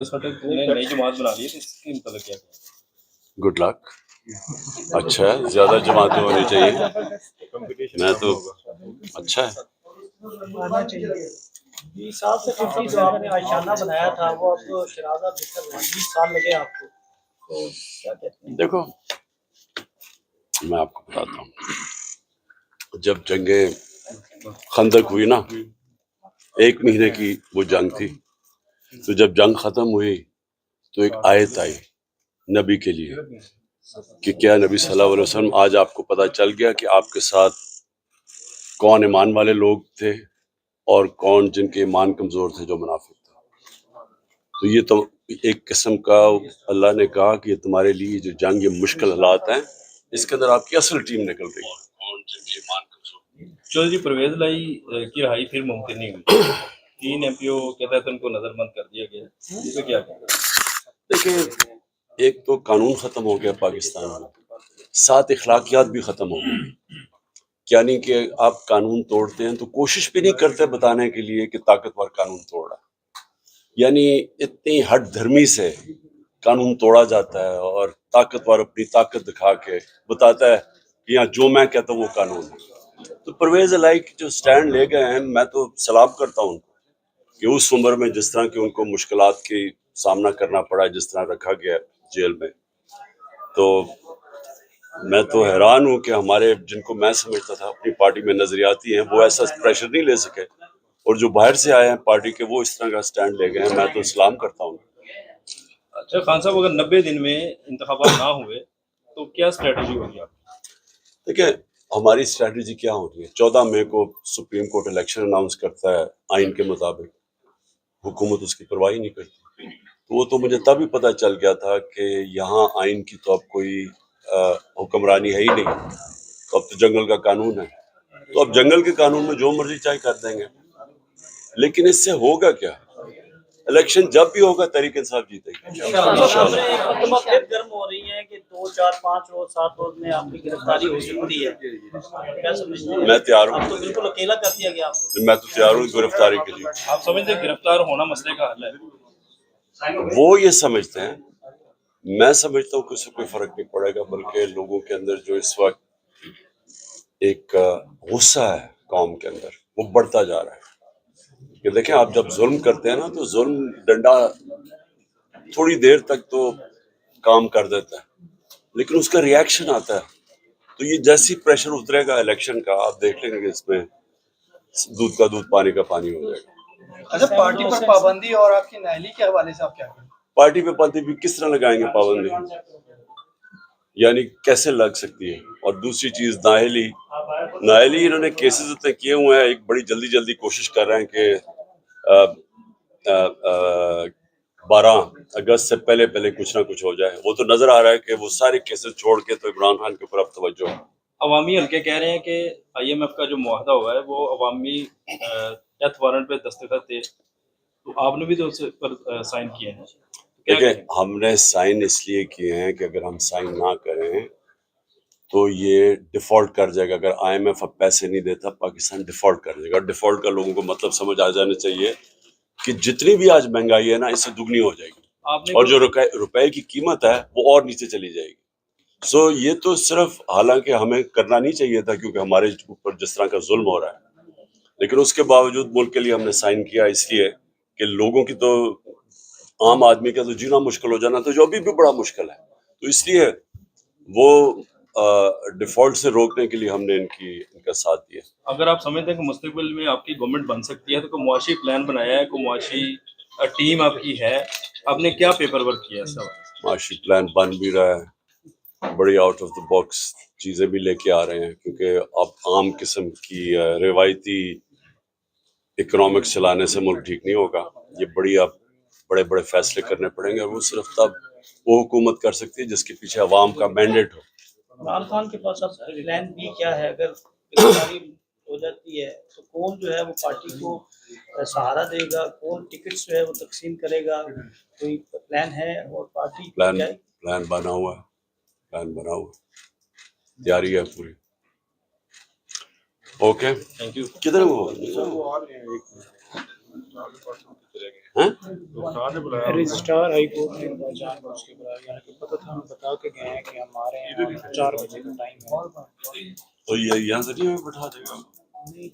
اس وقت نے نئی جماعت بنا لی ہے تو اس کے متعلق کیا کہیں؟ Good luck. اچھا ہے, زیادہ جماعتیں ہونی چاہیے. میں تو اچھا ہے. آنا چاہیے. 20 سال سے 50 جو آپ نے آشیانہ بنایا تھا وہ اب شرازہ بہتر 20 سال لگے آپ کو, تو کیا کہتے ہیں؟ دیکھو میں آپ کو بتاتا ہوں, جب جنگ خندق ہوئی نا, 1 مہینے کی وہ جنگ تھی, تو جب جنگ ختم ہوئی تو ایک آیت آئی نبی کے لیے کہ کیا نبی صلی اللہ علیہ وسلم آج آپ کو پتہ چل گیا کہ آپ کے ساتھ کون ایمان والے لوگ تھے اور کون جن کے ایمان کمزور تھے, جو منافق تھے. تو یہ تو ایک قسم کا اللہ نے کہا کہ یہ تمہارے لیے جو جنگ یہ مشکل حالات ہیں, اس کے اندر آپ کی اصل ٹیم نکل رہی ہے. چودھری پرویز لائی کی رہائی پھر ممکن نہیں ہوئی. 3 MP کے تحت ان کو نظر بند کر دیا گیا, اس پہ کیا کہیں؟ دیکھیں, ایک تو قانون ختم ہو گیا پاکستان میں, 7 اخلاقیات بھی ختم ہو گئی. یعنی کہ آپ قانون توڑتے ہیں تو کوشش بھی نہیں کرتے بتانے کے لیے کہ طاقتور قانون توڑ رہا ہے. یعنی اتنی ہٹ دھرمی سے قانون توڑا جاتا ہے اور طاقتور اپنی طاقت دکھا کے بتاتا ہے کہ یہاں جو میں کہتا ہوں وہ قانون ہے. تو پرویز الہی جو سٹینڈ لے گئے ہیں, میں تو سلام کرتا ہوں کہ اس عمر میں جس طرح کہ ان کو مشکلات کی سامنا کرنا پڑا, جس طرح رکھا گیا جیل میں, تو میں تو حیران ہوں کہ ہمارے جن کو میں سمجھتا تھا اپنی پارٹی میں نظریاتی ہیں, وہ ایسا پریشر نہیں لے سکے, اور جو باہر سے آئے ہیں پارٹی کے وہ اس طرح کا سٹینڈ لے گئے ہیں. میں تو سلام کرتا ہوں. اچھا خان صاحب, اگر 90 دن میں انتخابات نہ ہوئے تو کیا اسٹریٹجی ہوگی آپ کی؟ دیکھیں ہماری اسٹریٹجی کیا ہوتی ہے, 14 مئی کو سپریم کورٹ الیکشن اناؤنس کرتا ہے آئین کے مطابق, حکومت اس کی پرواہ نہیں کرتی. تو وہ تو مجھے تب ہی پتہ چل گیا تھا کہ یہاں آئین کی تو اب کوئی حکمرانی ہے ہی نہیں, تو اب تو جنگل کا قانون ہے. تو اب جنگل کے قانون میں جو مرضی چاہے کر دیں گے, لیکن اس سے ہوگا کیا؟ الیکشن جب بھی ہوگا تحریک انصاف جیتے گی انشاءاللہ. ایک مرتبہ پھر گرم ہو رہی ہیں کہ 2 4 5 روز 7 روز میں آپ کی گرفتاری ہو سکتی ہے, کیا سمجھتے ہیں؟ میں تیار ہوں, آپ تو بالکل اکیلا کر دیا گیا آپ کو. میں تو تیار ہوں گرفتاری کے لیے. آپ سمجھتے ہیں گرفتار ہونا مسئلے کا حل ہے؟ وہ یہ سمجھتے ہیں, میں سمجھتا ہوں کہ اس سے کوئی فرق نہیں پڑے گا, بلکہ لوگوں کے اندر جو اس وقت ایک غصہ ہے قوم کے اندر, وہ بڑھتا جا رہا ہے. کہ دیکھیں آپ جب ظلم کرتے ہیں نا, تو ظلم ڈنڈا تھوڑی دیر تک تو کام کر دیتا ہے, لیکن اس کا ریاکشن آتا ہے. تو یہ جیسی پریشر اترے گا الیکشن کا, آپ دیکھ لیں گے کہ اس میں دودھ کا دودھ پانی کا پانی ہو جائے گا. اچھا, پارٹی پر پابندی اور آپ کی نااہلی کے حوالے سے آپ کیا کہیں؟ پارٹی پہ پابندی بھی کس طرح لگائیں گے پابندی, یعنی کیسے لگ سکتی ہے؟ اور دوسری چیز نااہلی انہوں نے کیسز اتنے کیے ہوئے ہیں, ایک بڑی جلدی کوشش کر رہے ہیں کہ 12 اگست سے پہلے کچھ نہ کچھ ہو جائے. وہ تو نظر آ رہا ہے کہ وہ سارے کیسز چھوڑ کے تو عمران خان کے اوپر اب توجہ ہے. عوامی حلقے کہہ رہے ہیں کہ IMF کا جو معاہدہ ہوا ہے وہ عوامی ڈیتھ وارنٹ پہ دستخط تھے, تو آپ نے بھی تو اس پر سائن کیے ہیں. دیکھیں ہم نے سائن اس لیے کیے ہیں کہ اگر ہم سائن نہ کریں تو یہ ڈیفالٹ کر جائے گا. اگر IMF اب پیسے نہیں دیتا, پاکستان ڈیفالٹ کر جائے گا. ڈیفالٹ کا لوگوں کو مطلب سمجھ آ جانا چاہیے کہ جتنی بھی آج مہنگائی ہے نا, اس سے دگنی ہو جائے گی, اور جو روپے کی قیمت ہے وہ اور نیچے چلی جائے گی. سو یہ تو صرف, حالانکہ ہمیں کرنا نہیں چاہیے تھا کیونکہ ہمارے اوپر جس طرح کا ظلم ہو رہا ہے, لیکن اس کے باوجود ملک کے لیے ہم نے سائن کیا, اس لیے کہ لوگوں کی تو, عام آدمی کا تو جینا مشکل ہو جانا, تو جو ابھی بھی بڑا مشکل ہے. تو اس لیے وہ ڈیفالٹ سے روکنے کے لیے ہم نے ان کا ساتھ دیا. اگر آپ سمجھتے ہیں کہ مستقبل میں آپ کی گورنمنٹ بن سکتی ہے تو کوئی معاشی پلان بنایا ہے, کوئی معاشی ٹیم آپ کی ہے, آپ نے کیا پیپر ورک کیا ہے؟ معاشی پلان بن بھی رہا ہے, بڑی آؤٹ آف دا باکس چیزیں بھی لے کے آ رہے ہیں, کیونکہ اب عام قسم کی روایتی اکنامکس چلانے سے ملک ٹھیک نہیں ہوگا. یہ بڑے بڑے فیصلے کرنے پڑیں گے, اور وہ صرف تب وہ حکومت کر سکتی ہے جس کے پیچھے عوام کا مینڈیٹ ہو. عمران خان کے پاس اب پلان بی کیا ہے؟ اگر گرفتاری ہو جاتی ہے تو کون جو ہے وہ پارٹی کو سہارا دے گا, کون ٹکٹس جو ہے وہ تقسیم کرے گا, کوئی پلان ہے؟ اور پارٹی پلان بنا ہوا ہے, تیاری ہے پوری. اوکے, کدھر وہ ہیں؟ رجسٹرار ہائی کورٹ نے جان بوجھ کے بلایا، یعنی کہ پتہ تھا ہم بتا کے گئے ہیں کہ ہمارے یہاں 4 بجے کا ٹائم ہے. تو یہ یہاں سے نہیں ہمیں بٹھا دے گا. نہیں